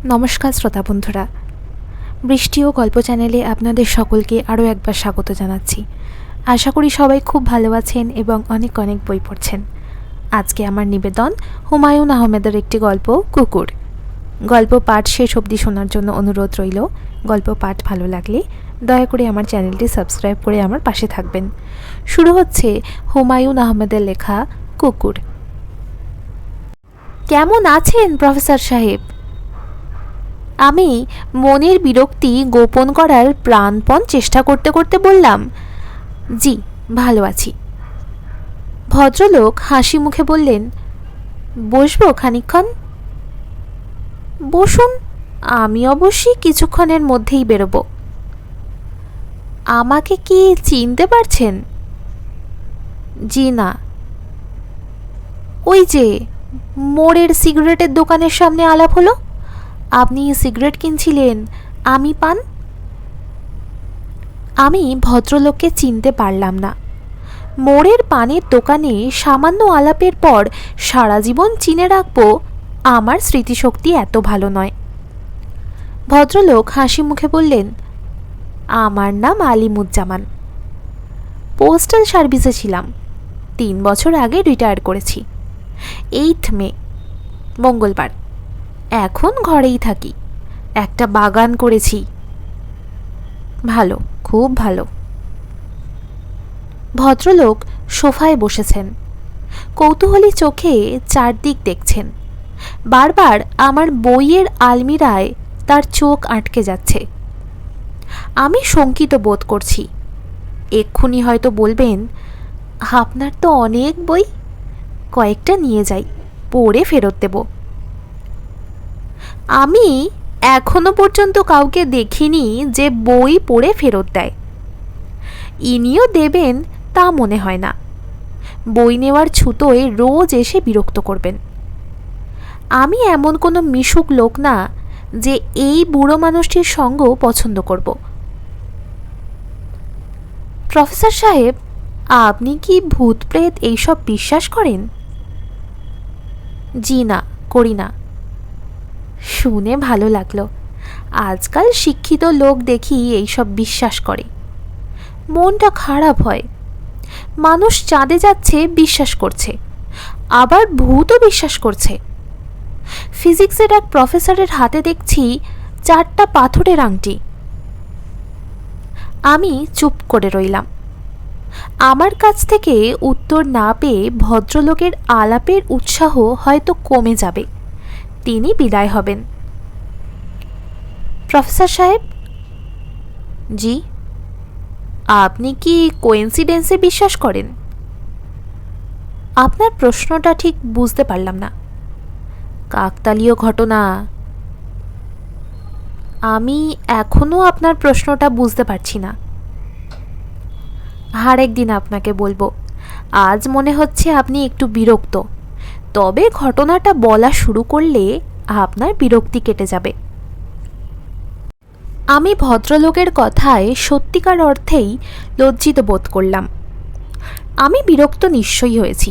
নমস্কার শ্রোতা বন্ধুরা, বৃষ্টি ও গল্প চ্যানেলে আপনাদের সকলকে আরও একবার স্বাগত জানাচ্ছি। আশা করি সবাই খুব ভালো আছেন এবং অনেক অনেক বই পড়ছেন। আজকে আমার নিবেদন হুমায়ুন আহমেদের একটি গল্প কুকুর। গল্প পাঠ শেষ অবধি শোনার জন্য অনুরোধ রইল। গল্প পাঠ ভালো লাগলে দয়া করে আমার চ্যানেলটি সাবস্ক্রাইব করে আমার পাশে থাকবেন। শুরু হচ্ছে হুমায়ুন আহমেদের লেখা কুকুর। কেমন আছেন প্রফেসর সাহেব? আমি মনের বিরক্তি গোপন করার প্রাণপণ চেষ্টা করতে করতে বললাম, জি ভালো আছি। ভদ্রলোক হাসি মুখে বললেন, বসবো খানিকক্ষণ? বসুন, আমি অবশ্যই কিছুক্ষণের মধ্যেই বেরোবো। আমাকে কি চিনতে পারছেন? জি না। ওই যে মোড়ের সিগারেটের দোকানের সামনে আলাপ হলো, আপনি সিগারেট কিনছিলেন, আমি পান। আমি ভদ্রলোককে চিনতে পারলাম না। মোড়ের পানের দোকানে সামান্য আলাপের পর সারা জীবন চিনে রাখবো, আমার স্মৃতিশক্তি এত ভালো নয়। ভদ্রলোক হাসি মুখে বললেন, আমার নাম আলিমুজ্জামান। পোস্টাল সার্ভিসে ছিলাম, 3 বছর আগে রিটায়ার করেছি। 8 মে মঙ্গলবার। এখন ঘরেই থাকি, একটা বাগান করেছি। ভালো, খুব ভালো। ভদ্রলোক সোফায় বসেছেন, কৌতূহলী চোখে চারদিক দেখছেন। বারবার আমার বইয়ের আলমিরায় তার চোখ আটকে যাচ্ছে। আমি শঙ্কিত বোধ করছি। এক্ষুনি হয়তো বলবেন, আপনার তো অনেক বই, কয়েকটা নিয়ে যাই, পড়ে ফেরত দেব। আমি এখনো পর্যন্ত কাউকে দেখিনি যে বই পড়ে ফেরত দেয়। ইনিও দেবেন তা মনে হয় না। বই নেওয়ার ছুতোয় রোজ এসে বিরক্ত করবেন। আমি এমন কোনো মিশুক লোক না যে এই বুড়ো মানুষটির সঙ্গ পছন্দ করব। প্রফেসর সাহেব, আপনি কি ভূত প্রেত এইসব বিশ্বাস করেন? জি না, করি না। শুনে ভালো লাগলো। আজকাল শিক্ষিত লোক দেখি এইসব বিশ্বাস করে। মনটা খারাপ হয়। মানুষ চাঁদে যাচ্ছে বিশ্বাস করছে, আবার ভূতও বিশ্বাস করছে। ফিজিক্সের এক প্রফেসরের হাতে দেখছি 4টা পাথরের আংটি। আমি চুপ করে রইলাম। আমার কাছ থেকে উত্তর না পেয়ে ভদ্রলোকের আলাপের উৎসাহ হয়তো কমে যাবে। তিনি বিদায় হবেন। প্রফেসর সাহেব। জি। আপনি কি কোইন্সিডেন্সে বিশ্বাস করেন? আপনার প্রশ্নটা ঠিক বুঝতে পারলাম না। কাকতালীয় ঘটনা। আমি এখনো আপনার প্রশ্নটা বুঝতে পারছি না। আরেক দিন আপনাকে বলবো। আজ মনে হচ্ছে আপনি একটু বিরক্ত, তবে ঘটনাটা বলা শুরু করলে আপনার বিরক্তি কেটে যাবে। আমি ভদ্রলোকের কথায় সত্যিকার অর্থেই লজ্জিত বোধ করলাম। আমি বিরক্ত নিশ্চয়ই হয়েছি,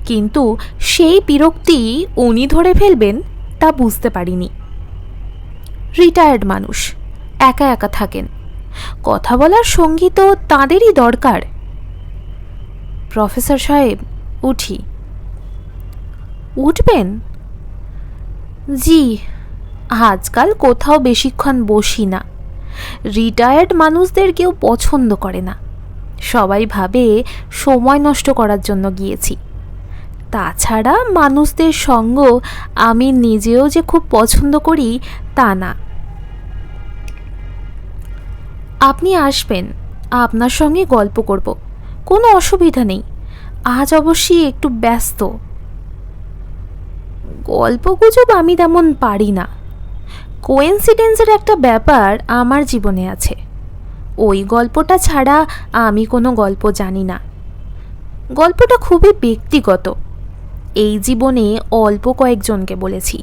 কিন্তু সেই বিরক্তি উনি ধরে ফেলবেন তা বুঝতে পারিনি। রিটায়ার্ড মানুষ, একা একা থাকেন, কথা বলার সঙ্গী তো তাঁদেরই দরকার। প্রফেসর সাহেব, উঠি। উঠবেন? জি, আজকাল কোথাও বেশিক্ষণ বসি না। রিটায়ার্ড মানুষদের কেউ পছন্দ করে না। সবাই ভাবে সময় নষ্ট করার জন্য গিয়েছি। তাছাড়া মানুষদের সঙ্গ আমি নিজেও যে খুব পছন্দ করি তা না। আপনি আসবেন, আপনার সঙ্গে গল্প করব, কোনো অসুবিধা নেই। আজ অবশ্যই একটু ব্যস্ত। গল্পগুজব আমি তেমন পারি না। কোইন্সিডেন্সের একটা ব্যাপার আমার জীবনে আছে, ওই গল্পটা ছাড়া আমি কোনো গল্প জানি না। গল্পটা খুবই ব্যক্তিগত, এই জীবনে অল্প কয়েকজনকে বলেছি।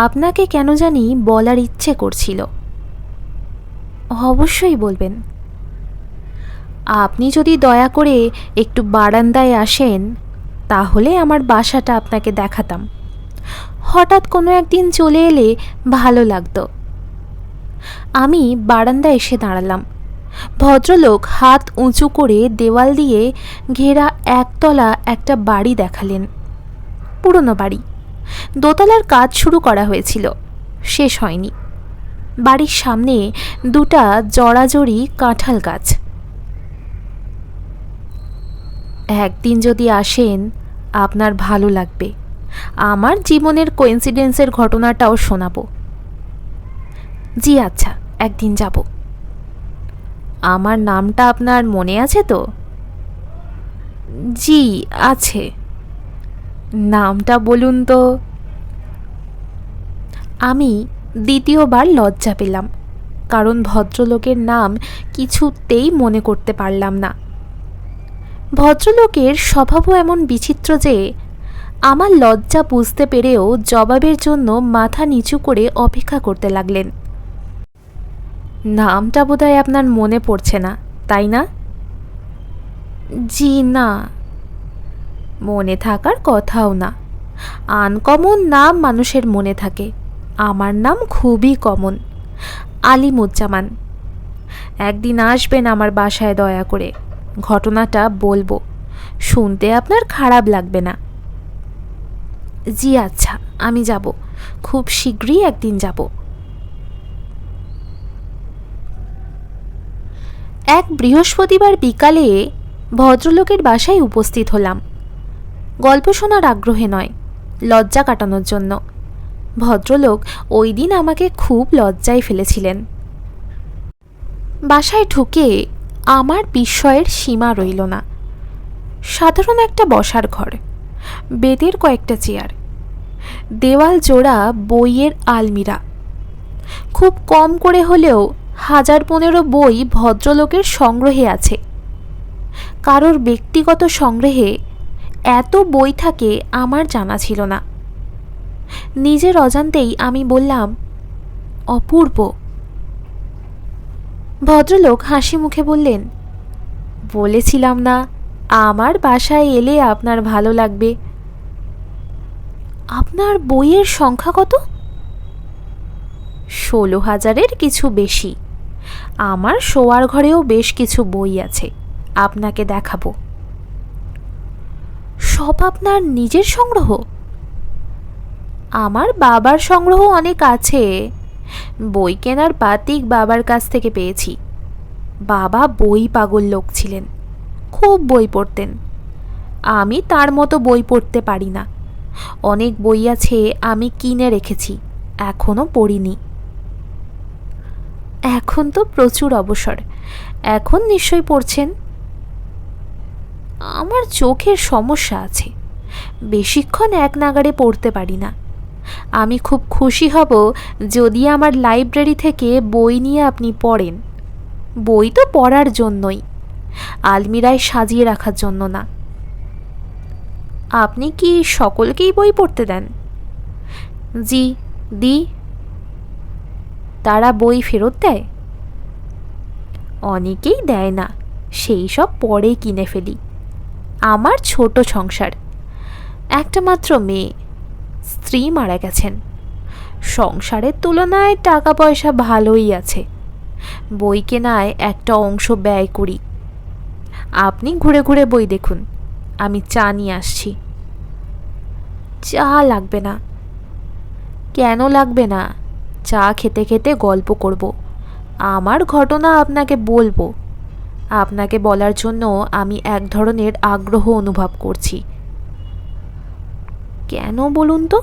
আপনাকে কেন জানি বলার ইচ্ছে করছিল। অবশ্যই বলবেন। আপনি যদি দয়া করে একটু বারান্দায় আসেন, তাহলে আমার বাসাটা আপনাকে দেখাতাম। হঠাৎ কোনো একদিন চলে এলে ভালো লাগতো। আমি বারান্দায় এসে দাঁড়ালাম। ভদ্রলোক হাত উঁচু করে দেওয়াল দিয়ে ঘেরা একতলা একটা বাড়ি দেখালেন। পুরনো বাড়ি, দোতলার কাজ শুরু করা হয়েছিল, শেষ হয়নি। বাড়ির সামনে দুটা জড়াজড়ি কাঁঠাল গাছ। একদিন যদি আসেন আপনার ভালো লাগবে। আমার জীবনের কোইন্সিডেন্সের ঘটনাটাও শোনাবো। জি আচ্ছা, একদিন যাব। আমার নামটা আপনার মনে আছে তো? জি আছে। নামটা বলুন তো। আমি দ্বিতীয়বার লজ্জা পেলাম, কারণ ভদ্রলোকের নাম কিছুতেই মনে করতে পারলাম না। ভদ্রলোকের স্বভাবও এমন বিচিত্র যে আমার লজ্জা বুঝতে পেরেও জবাবের জন্য মাথা নিচু করে অপেক্ষা করতে লাগলেন। নামটা বোধহয় আপনার মনে পড়ছে না, তাই না? জি না, মনে থাকার কথাও না। আনকমন নাম মানুষের মনে থাকে। আমার নাম খুবই কমন, আলিমুজ্জামান। একদিন আসবেন আমার বাসায়, দয়া করে ঘটনাটা বলবো, শুনতে আপনার খারাপ লাগবে না। জি আচ্ছা, আমি যাব, খুব শীঘ্রই একদিন যাব। এক বৃহস্পতিবার বিকালে ভদ্রলোকের বাসায় উপস্থিত হলাম। গল্প শোনার আগ্রহে নয়, লজ্জা কাটানোর জন্য। ভদ্রলোক ওই দিন আমাকে খুব লজ্জায় ফেলেছিলেন। বাসায় ঢুকে আমার বিস্ময়ের সীমা রইল না। সাধারণ একটা বসার ঘর, বেতের কয়েকটা চেয়ার, দেওয়াল জোড়া বইয়ের আলমিরা। খুব কম করে হলেও 1015 বই ভদ্রলোকের সংগ্রহে আছে। কারোর ব্যক্তিগত সংগ্রহে এত বই থাকে আমার জানা ছিল না। নিজের অজান্তেই আমি বললাম, অপূর্ব। ভদ্রলোক হাসি মুখে বললেন, বলেছিলাম না আমার বাসায় এলে আপনার ভালো লাগবে। আপনার বইয়ের সংখ্যা কত? 16,000-এর কিছু বেশি। আমার শোয়ার ঘরেও বেশ কিছু বই আছে, আপনাকে দেখাবো। সব আপনার নিজের সংগ্রহ? আমার বাবার সংগ্রহ অনেক আছে। বই কেনার পাতিক বাবার কাছ থেকে পেয়েছি। বাবা বই পাগল লোক ছিলেন, খুব বই পড়তেন। আমি তার মতো বই পড়তে পারি না। অনেক বই আছে আমি কিনে রেখেছি, এখনো পড়িনি। এখন তো প্রচুর অবসর, এখন নিশ্চয়ই পড়ছেন। আমার চোখের সমস্যা আছে, বেশিক্ষণ এক নাগাড়ে পড়তে পারি না। আমি খুব খুশি হব যদি আমার লাইব্রেরি থেকে বই নিয়ে আপনি পড়েন। বই তো পড়ার জন্যই, আলমিরায় সাজিয়ে রাখার জন্য না। আপনি কি সকলকেই বই পড়তে দেন? জি দি। তারা বই ফেরত দেয়? অনেকেই দেয় না, সেই সব পরে কিনে ফেলি। আমার ছোট সংসার, একটা মাত্র মেয়ে, স্ত্রী মারা গেছেন। সংসারের তুলনায় টাকা পয়সা ভালোই আছে, বই কেনায় একটা অংশ ব্যয় করি। আপনি ঘুরে ঘুরে বই দেখুন, আমি চা নিয়ে আসছি। চা লাগবে না। কেন লাগবে না? চা খেতে খেতে গল্প করব, আমার ঘটনা আপনাকে বলবো। আপনাকে বলার জন্য আমি এক ধরনের আগ্রহ অনুভব করছি। কেন বলুন তো?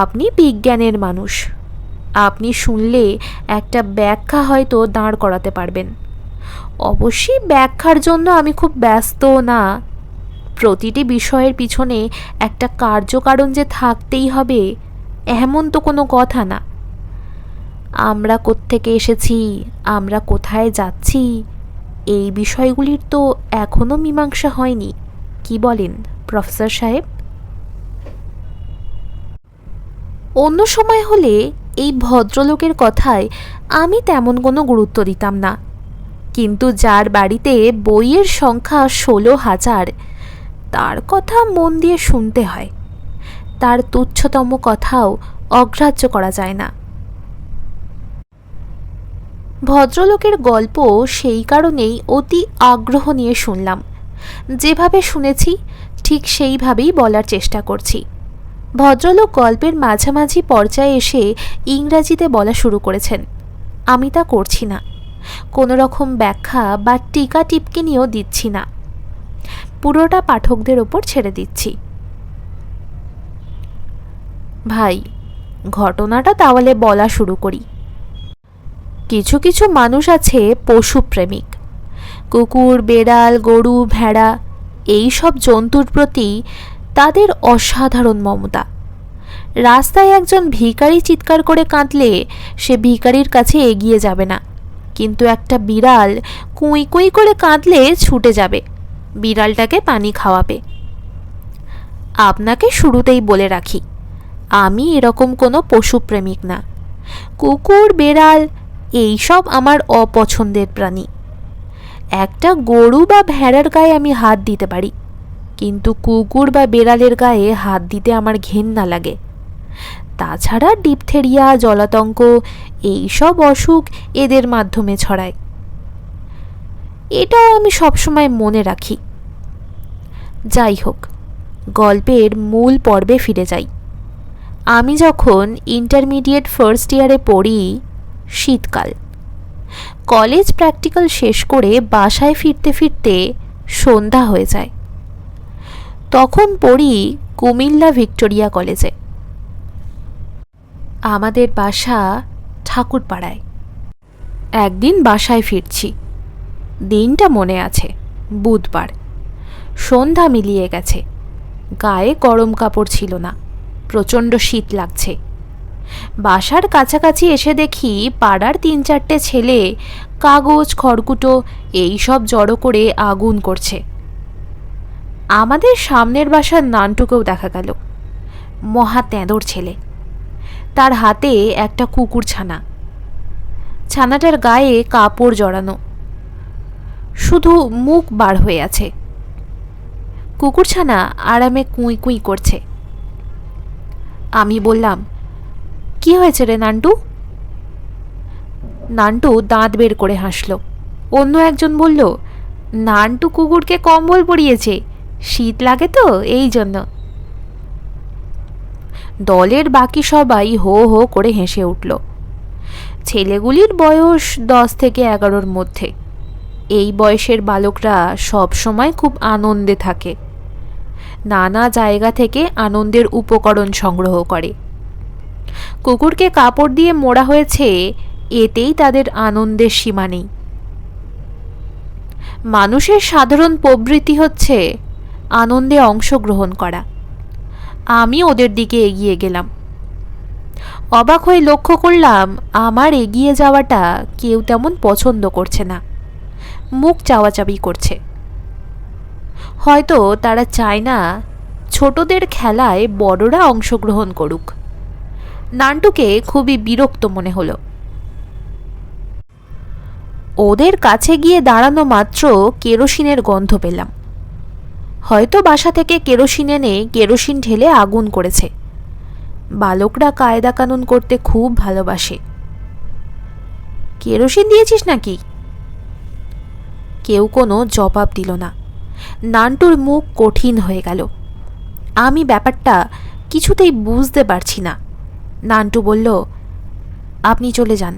আপনি বিজ্ঞানের মানুষ, আপনি শুনলে একটা ব্যাখ্যা হয়তো দাঁড় করাতে পারবেন। অবশ্যই ব্যাখ্যার জন্য আমি খুব ব্যস্ত না। প্রতিটি বিষয়ের পিছনে একটা কার্যকারণ যে থাকতেই হবে এমন তো কোনো কথা না। আমরা কোত্থেকে এসেছি, আমরা কোথায় যাচ্ছি, এই বিষয়গুলির তো এখনো মীমাংসা হয়নি। কি বলেন প্রফেসর সাহেব? অন্য সময় হলে এই ভদ্রলোকের কথায় আমি তেমন কোনো গুরুত্ব দিতাম না, কিন্তু যার বাড়িতে বইয়ের সংখ্যা 16,000, তার কথা মন দিয়ে শুনতে হয়। তার তুচ্ছতম কথাও অগ্রাহ্য করা যায় না। ভদ্রলোকের গল্প সেই কারণেই অতি আগ্রহ নিয়ে শুনলাম। যেভাবে শুনেছি ঠিক সেইভাবেই বলার চেষ্টা করছি। ভদ্রলোক গল্পের মাঝামাঝি পর্যায়ে এসে ইংরাজিতে বলা শুরু করেছেন। আমি তা করছি না, কোনো রকম ব্যাখ্যা বা টিকা টিপ্পনিও দিচ্ছি না, পুরোটা পাঠকদের ওপর ছেড়ে দিচ্ছি। ভাই, ঘটনাটা তাহলে বলা শুরু করি। কিছু কিছু মানুষ আছে পশুপ্রেমিক। কুকুর, বেড়াল, গরু, ভেড়া এই সব জন্তুর প্রতি তাদের অসাধারণ মমতা। রাস্তায় একজন ভিখারি চিৎকার করে কাঁদলে সে ভিখারির কাছে এগিয়ে যাবে না, কিন্তু একটা বিড়াল কুঁই কুঁই করে কাঁদলে ছুটে যাবে, বিড়ালটাকে পানি খাওয়াবে। আপনাকে শুরুতেই বলে রাখি, আমি এরকম কোনো পশুপ্রেমিক না। কুকুর, বেড়াল এইসব আমার অপছন্দের প্রাণী। একটা গরু বা ভেড়ার গায়ে আমি হাত দিতে পারি, কিন্তু কুকুর বা বেড়ালের গায়ে হাত দিতে আমার ঘেন্না লাগে। তাছাড়া ডিপথেরিয়া, জলাতঙ্ক এইসব অসুখ এদের মাধ্যমে ছড়ায়, এটাও আমি সবসময় মনে রাখি। যাই হোক, গল্পের মূল পর্বে ফিরে যাই। আমি যখন ইন্টারমিডিয়েট ফার্স্ট ইয়ারে পড়ি, শীতকাল, কলেজ প্র্যাকটিক্যাল শেষ করে বাসায় ফিরতে ফিরতে সন্ধ্যা হয়ে যায়। তখন পড়ি কুমিল্লা ভিক্টোরিয়া কলেজে। আমাদের বাসা ঠাকুরপাড়ায়। একদিন বাসায় ফিরছি, দিনটা মনে আছে, বুধবার। সন্ধ্যা মিলিয়ে গেছে, গায়ে গরম কাপড় ছিল না, প্রচণ্ড শীত লাগছে। বাসার কাছাকাছি এসে দেখি পাড়ার 3-4টে ছেলে কাগজ, খড়কুটো এইসব জড়ো করে আগুন করছে। আমাদের সামনের বাসার নানটুকেও দেখা গেল, মহা তেঁদর ছেলে। তার হাতে একটা কুকুর ছানা, ছানাটার গায়ে কাপড় জড়ানো, শুধু মুখ বার হয়ে আছে। কুকুরছানা আরামে কুঁই কুঁই করছে। আমি বললাম, কি হয়েছে রে নান্টু? নান্টু দাঁত বের করে হাসল। অন্য একজন বলল, নান্টু কুকুরকে কম্বল পরিয়েছে, শীত লাগে তো এই জন্য। দলের বাকি সবাই হো হো করে হেসে উঠল। ছেলেগুলির বয়স 10 থেকে 11-র মধ্যে। এই বয়সের বালকরা সব সময় খুব আনন্দে থাকে, নানা জায়গা থেকে আনন্দের উপকরণ সংগ্রহ করে। কুকুরকে কাপড় দিয়ে মোড়া হয়েছে, এতেই তাদের আনন্দের সীমা নেই। মানুষের সাধারণ প্রবৃত্তি হচ্ছে আনন্দে অংশগ্রহণ করা। আমি ওদের দিকে এগিয়ে গেলাম। অবাক হয়ে লক্ষ্য করলাম আমার এগিয়ে যাওয়াটা কেউ তেমন পছন্দ করছে না, মুখ চাওয়াচাবি করছে। হয়তো তারা চায় না ছোটদের খেলায় বড়রা অংশগ্রহণ করুক। নান্টুকে খুবই বিরক্ত মনে হলো। ওদের কাছে গিয়ে দাঁড়ানো মাত্র কেরোসিনের গন্ধ পেলাম। হয়তো বাসা থেকে কেরোসিন এনে কেরোসিন ঢেলে আগুন করেছে। বালকরা কায়দা কানুন করতে খুব ভালোবাসে। কেরোসিন দিয়েছিস নাকি? কেউ কোনো জবাব দিল না। নান্টুর মুখ কঠিন হয়ে গেল। আমি ব্যাপারটা কিছুতেই বুঝতে পারছি না। নান্টু বলল, আপনি চলে যান।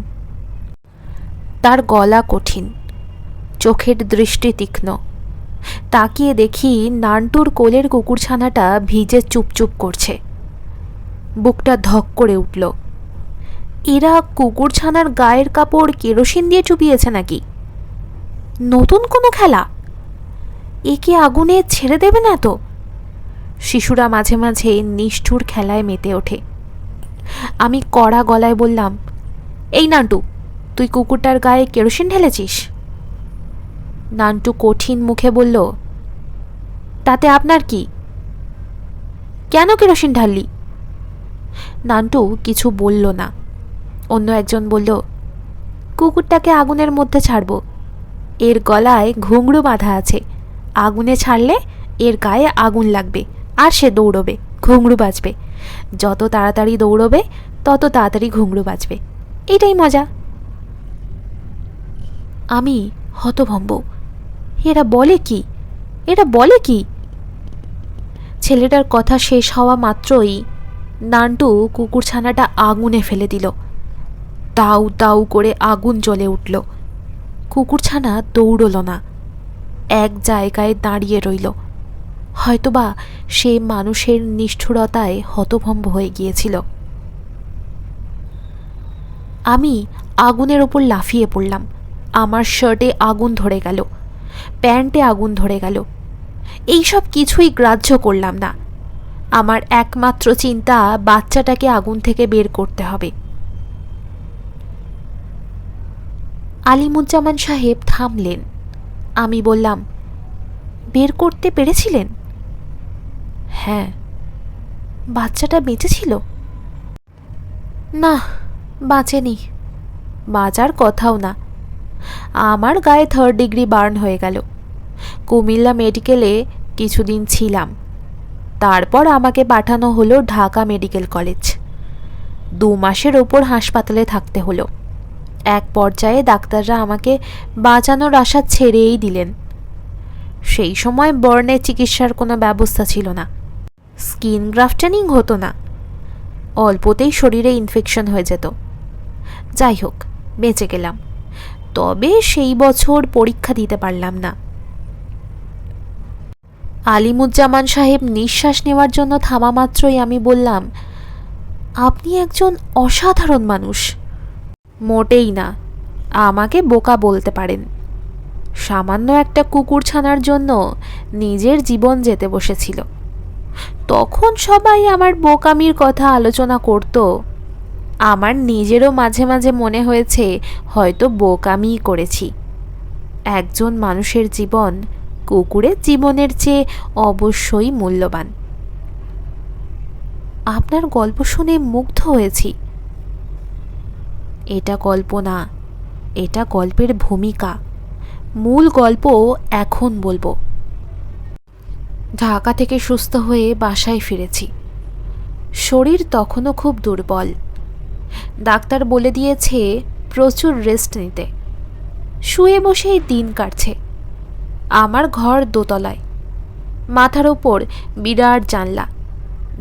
তার গলা কঠিন, চোখের দৃষ্টি তীক্ষ্ণ। তাকিয়ে দেখি নান্টুর কোলের কুকুরছানাটা ভিজে চুপচুপ করছে। বুকটা ধক করে উঠল। এরা কুকুরছানার গায়ের কাপড় কেরোসিন দিয়ে চুপিয়েছে নাকি? নতুন কোনো খেলা? একে আগুনে ছেড়ে দেবে না তো? শিশুরা মাঝে মাঝে নিষ্ঠুর খেলায় মেতে ওঠে। আমি কড়া গলায় বললাম, এই নান্টু, তুই কুকুরটার গায়ে কেরোসিন ঢেলেছিস? নান্টু কঠিন মুখে বলল, তাতে আপনার কি? কেন কেরোসিন ঢাললি? নান্টু কিছু বলল না। অন্য একজন বলল, কুকুরটাকে আগুনের মধ্যে ছাড়ব। এর গলায় ঘুঙরু বাঁধা আছে, আগুনে ছাড়লে এর গায়ে আগুন লাগবে আর সে দৌড়বে, ঘুঙরু বাজবে, যত তাড়াতাড়ি দৌড়বে তত তাড়াতাড়ি ঘুঙরু বাজবে, এটাই মজা। আমি হতভম্ব, এরা বলে কি, এরা বলে কি? ছেলেটার কথা শেষ হওয়া মাত্রই নান্টু কুকুরছানাটা আগুনে ফেলে দিল। দাউ দাউ করে আগুন জ্বলে উঠল। কুকুরছানা দৌড়ল না, এক জায়গায় দাঁড়িয়ে রইল। হয়তোবা সে মানুষের নিষ্ঠুরতায় হতভম্ব হয়ে গিয়েছিল। আমি আগুনের ওপর লাফিয়ে পড়লাম। আমার শার্টে আগুন ধরে গেল, প্যান্টে আগুন ধরে গেল। এইসব কিছুই গ্রাহ্য করলাম না। আমার একমাত্র চিন্তা বাচ্চাটাকে আগুন থেকে বের করতে হবে। আলিমুজ্জামান সাহেব থামলেন। আমি বললাম, বের করতে পেরেছিলেন? হ্যাঁ। বাচ্চাটা বেঁচে ছিল? না, বাঁচেনি, বাঁচার কথাও না। আমার গায়ে 3rd ডিগ্রি বার্ন হয়ে গেল। কুমিল্লা মেডিকেলে কিছুদিন ছিলাম, তারপর আমাকে পাঠানো হলো ঢাকা মেডিকেল কলেজ। 2 মাসের ওপর হাসপাতালে থাকতে হলো। এক পর্যায়ে ডাক্তাররা আমাকে বাঁচানোর আশা ছেড়েই দিলেন। সেই সময় বার্নের চিকিৎসার কোনো ব্যবস্থা ছিল না, স্কিন গ্রাফটেনিং হতো না, অল্পতেই শরীরে ইনফেকশন হয়ে যেত। যাই হোক, বেঁচে গেলাম। তবে সেই বছর পরীক্ষা দিতে পারলাম না। আলিমুজ্জামান সাহেব নিঃশ্বাস নেওয়ার জন্য থামা মাত্রই আমি বললাম, আপনি একজন অসাধারণ মানুষ। মোটেই না, আমাকে বোকা বলতে পারেন। সামান্য একটা কুকুরছানার জন্য নিজের জীবন যেতে বসেছিল। তখন সবাই আমার বোকামির কথা আলোচনা করত। আমার নিজেরও মাঝে মাঝে মনে হয়েছে হয়তো বোকামিই করেছি। একজন মানুষের জীবন কুকুরের জীবনের চেয়ে অবশ্যই মূল্যবান। আপনার গল্প শুনে মুগ্ধ হয়েছি। এটা গল্প না, এটা গল্পের ভূমিকা। মূল গল্প এখন বলবো। ঢাকা থেকে সুস্থ হয়ে বাসায় ফিরেছি। শরীর তখনও খুব দুর্বল। ডাক্তার বলে দিয়েছে প্রচুর রেস্ট নিতে। শুয়ে বসেই দিন কাটছে। আমার ঘর দোতলায়, মাথার ওপর বিরাট জানলা।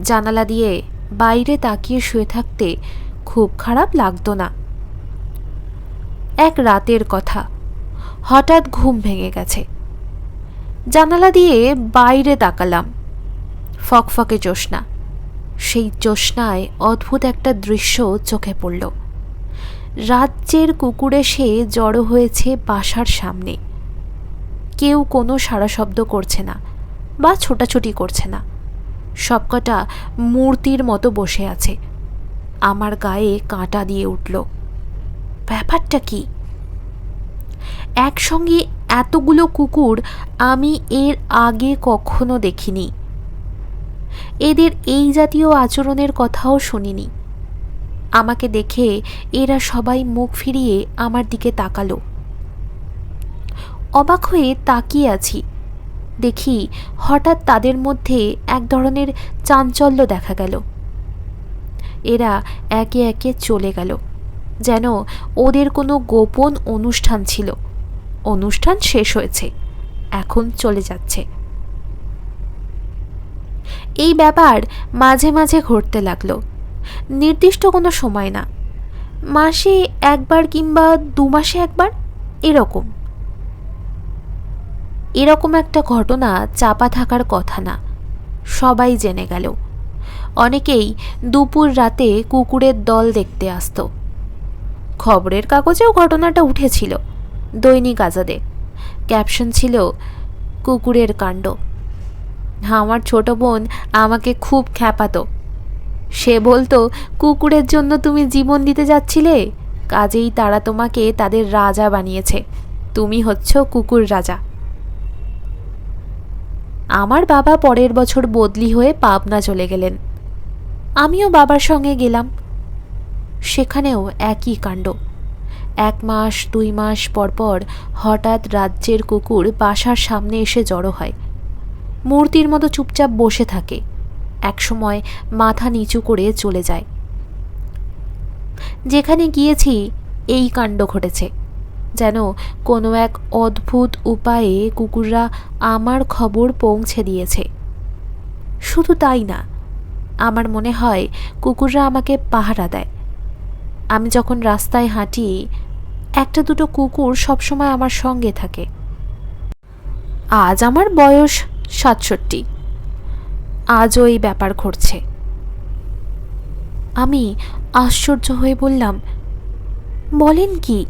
জানালা দিয়ে বাইরে তাকিয়ে শুয়ে থাকতে খুব খারাপ লাগতো না। এক রাতের কথা, হঠাৎ ঘুম ভেঙে গেছে। জানালা দিয়ে বাইরে তাকালাম, ফকফকে জ্যোৎস্না। সেই জ্যোৎস্নায় অদ্ভুত একটা দৃশ্য চোখে পড়ল। রাজ্যের কুকুর এসে জড়ো হয়েছে বাসার সামনে। কেউ কোনো সাড়া শব্দ করছে না বা ছোটাছুটি করছে না। সবকটা মূর্তির মতো বসে আছে। আমার গায়ে কাঁটা দিয়ে উঠল। ব্যাপারটা কি? একসঙ্গে এতগুলো কুকুর আমি এর আগে কখনো দেখিনি। এদের এই জাতীয় আচরণের কথাও শুনিনি। আমাকে দেখে এরা সবাই মুখ ফিরিয়ে আমার দিকে তাকালো। অবাক হয়ে তাকিয়ে আছি। দেখি হঠাৎ তাদের মধ্যে এক ধরনের চাঞ্চল্য দেখা গেল। এরা একে একে চলে গেল, যেন ওদের কোনো গোপন অনুষ্ঠান ছিল। অনুষ্ঠান শেষ হয়েছে, এখন চলে যাচ্ছে। এই ব্যাপার মাঝে মাঝে ঘটতে লাগলো। নির্দিষ্ট কোনো সময় না, মাসে একবার কিংবা 2 মাসে একবার, এরকম একটা ঘটনা চাপা থাকার কথা না। সবাই জেনে গেল। অনেকেই দুপুর রাতে কুকুরের দল দেখতে আসত। খবরের কাগজেও ঘটনাটা উঠেছিল, দৈনিক আজাদে। ক্যাপশন ছিল, কুকুরের কাণ্ড। আমার ছোট বোন আমাকে খুব খ্যাপাতো। সে বলতো, কুকুরের জন্য তুমি জীবন দিতে যাচ্ছিলে, কাজেই তারা তোমাকে তাদের রাজা বানিয়েছে, তুমি হচ্ছ কুকুর রাজা। আমার বাবা পরের বছর বদলি হয়ে পাবনা চলে গেলেন। আমিও বাবার সঙ্গে গেলাম। সেখানেও একই কাণ্ড। 1 মাস 2 মাস পরপর হঠাৎ রাজ্যের কুকুর বাসার সামনে এসে জড়ো হয়। মূর্তির মতো চুপচাপ বসে থাকে, একসময় মাথা নিচু করে চলে যায়। যেখানে গিয়েছি এই কাণ্ড ঘটেছে। যেন কোনো এক অদ্ভুত উপায়ে কুকুররা আমার খবর পৌঁছে দিয়েছে। শুধু তাই না, আমার মনে হয় কুকুররা আমাকে পাহারা দেয়। আমি যখন রাস্তায় হাঁটি, একটা দুটো কুকুর সবসময় আমার সঙ্গে থাকে। আজ আমার বয়স ৬৭। আজও এই ব্যাপার ঘটছে। আমি আশ্চর্য হয়ে বললাম, বলেন কি?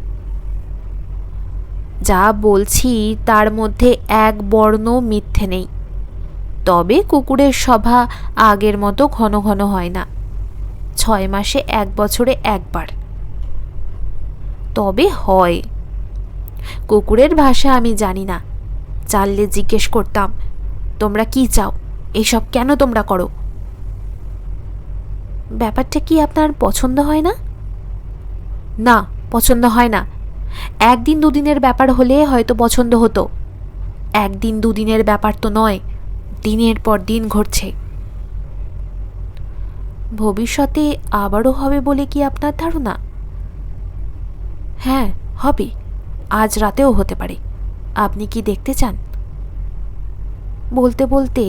যা বলছি তার মধ্যে এক বর্ণ মিথ্যে নেই। তবে কুকুরের সভা আগের মতো ঘন ঘন হয় না, ৬ মাসে ১ বছরে একবার। তবে হয়। কুকুরের ভাষা আমি জানি না, জানলে জিজ্ঞেস করতাম, তোমরা কি চাও, এইসব কেন তোমরা করো? ব্যাপারটা কি আপনার পছন্দ হয় না? না, পছন্দ হয় না। একদিন দুদিনের ব্যাপার হলে হয়তো পছন্দ হতো। একদিন দুদিনের ব্যাপার তো নয়, দিনের পর দিন ঘটছে। ভবিষ্যতে আবারও হবে বলে কি আপনার ধারণা? হ্যাঁ, হবে। আজ রাতেও হতে পারে। আপনি কি দেখতে চান? বলতে বলতে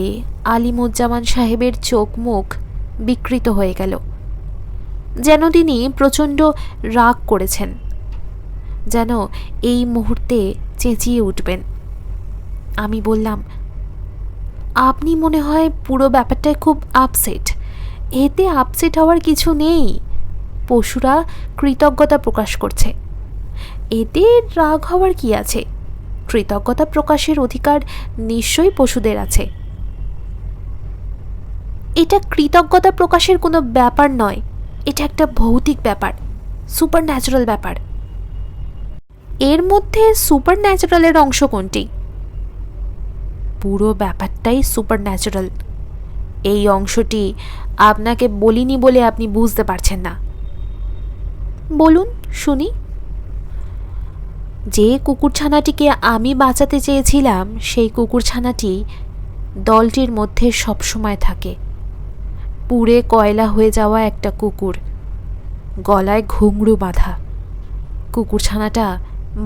আলিমুজ্জামান সাহেবের চোখ মুখ বিকৃত হয়ে গেল, যেন তিনি প্রচণ্ড রাগ করেছেন, যেন এই মুহূর্তে চেঁচিয়ে উঠবেন। আমি বললাম, আপনি মনে হয় পুরো ব্যাপারটায় খুব আপসেট। এতে আপসেট হওয়ার কিছু নেই। পশুরা কৃতজ্ঞতা প্রকাশ করছে, এতে রাগ হওয়ার কি আছে? কৃতজ্ঞতা প্রকাশের অধিকার নিশ্চয়ই পশুদের আছে। এটা কৃতজ্ঞতা প্রকাশের কোনো ব্যাপার নয়, এটা একটা ভৌতিক ব্যাপার, সুপার ন্যাচারাল ব্যাপার। এর মধ্যে সুপার ন্যাচারালের অংশ কোনটি? পুরো ব্যাপারটাই সুপার ন্যাচারাল। এই অংশটি আপনাকে বলিনি বলে আপনি বুঝতে পারছেন না। বলুন শুনি। যে কুকুরছানাটিকে আমি বাঁচাতে চেয়েছিলাম, সেই কুকুরছানাটি দলটির মধ্যে সবসময় থাকে। পুড়ে কয়লা হয়ে যাওয়া একটা কুকুর, গলায় ঘুঙরু বাঁধা। কুকুরছানাটা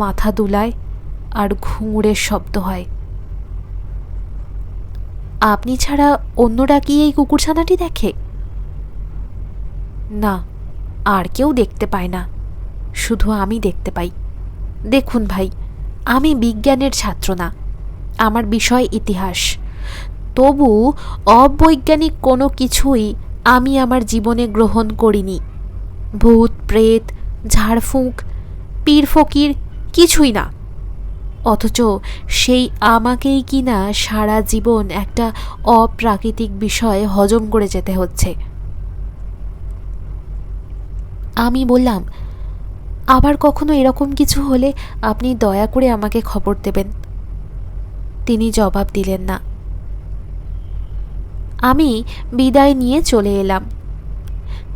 মাথা দুলায় আর ঘুঙুরের শব্দ হয়। আপনি ছাড়া অন্যরা কি এই কুকুরছানাটি দেখে? না, আর কেউ দেখতে পায় না, শুধু আমি দেখতে পাই। দেখুন ভাই, আমি বিজ্ঞানের ছাত্র না, আমার বিষয় ইতিহাস। তবু অবৈজ্ঞানিক কোনো কিছুই আমি আমার জীবনে গ্রহণ করিনি। ভূত প্রেত, ঝাড়ফুঁক, পীর ফকির কিছুই না। অথচ সেই আমাকেই কিনা সারা জীবন একটা অপ্রাকৃতিক বিষয় হজম করে যেতে হচ্ছে। আমি বললাম, আবার কখনো এরকম কিছু হলে আপনি দয়া করে আমাকে খবর দেবেন। তিনি জবাব দিলেন না। আমি বিদায় নিয়ে চলে এলাম।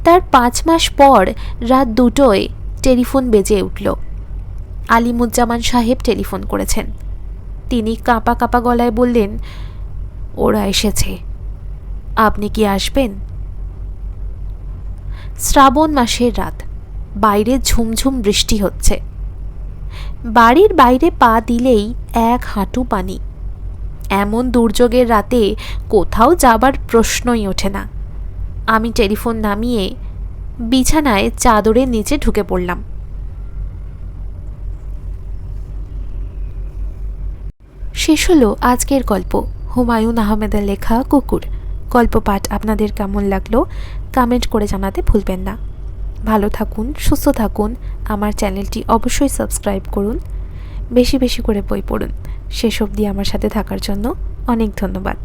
তার 5 মাস পর রাত 2টোয় টেলিফোন বেজে উঠল। আলিমুজ্জামান সাহেব টেলিফোন করেছেন। তিনি কাঁপা কাঁপা গলায় বললেন, ওরা এসেছে, আপনি কি আসবেন? শ্রাবণ মাসের রাত, বাইরে ঝুমঝুম বৃষ্টি হচ্ছে। বাড়ির বাইরে পা দিলেই 1 হাঁটু পানি। এমন দুর্যোগের রাতে কোথাও যাবার প্রশ্নই ওঠে না। আমি টেলিফোন নামিয়ে বিছানায় চাদরের নিচে ঢুকে পড়লাম। শেষ হলো আজকের গল্প, হুমায়ুন আহমেদের লেখা কুকুর। গল্প পাঠ আপনাদের কেমন লাগলো কমেন্ট করে জানাতে ভুলবেন না। ভালো থাকুন, সুস্থ থাকুন। আমার চ্যানেলটি অবশ্যই সাবস্ক্রাইব করুন। বেশি বেশি করে বই পড়ুন। শেষ অবধি আমার সাথে থাকার জন্য অনেক ধন্যবাদ।